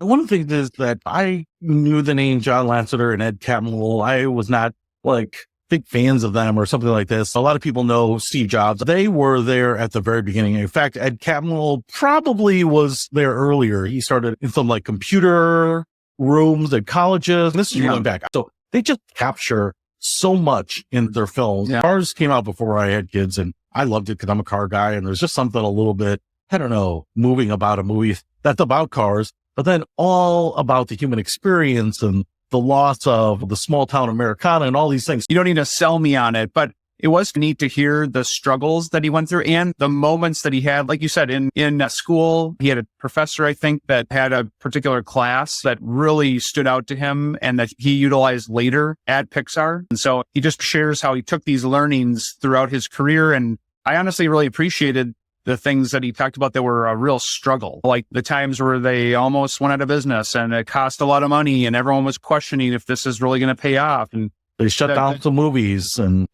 One of the things is that I knew the name John Lasseter and Ed Catmull. I was not like big fans of them or something like this. A lot of people know Steve Jobs. They were there at the very beginning. In fact, Ed Catmull probably was there earlier. He started in some like computer rooms at colleges. This is going back. So they just capture so much in their films. Yeah. Cars came out before I had kids, and I loved it because I'm a car guy. And there's just something a little bit, I don't know, moving about a movie that's about cars, but then all about the human experience and the loss of the small town Americana and all these things. You don't need to sell me on it, but it was neat to hear the struggles that he went through and the moments that he had. Like you said, in school, he had a professor, I think, that had a particular class that really stood out to him and that he utilized later at Pixar. And so he just shares how he took these learnings throughout his career. And I honestly really appreciated the things that he talked about that were a real struggle, like the times where they almost went out of business and it cost a lot of money and everyone was questioning if this is really going to pay off. And they shut down some movies and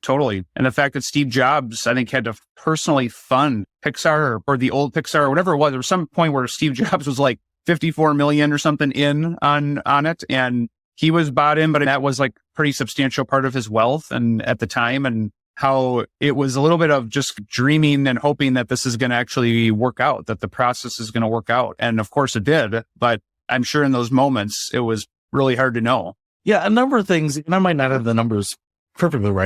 totally. And the fact that Steve Jobs, I think, had to personally fund Pixar or the old Pixar or whatever it was. There was some point where Steve Jobs was like 54 million or something in on it. And he was bought in, but that was like pretty substantial part of his wealth and at the time, and how it was a little bit of just dreaming and hoping that this is going to actually work out, that the process is going to work out. And of course it did, but I'm sure in those moments, it was really hard to know. Yeah, a number of things, and I might not have the numbers perfectly right,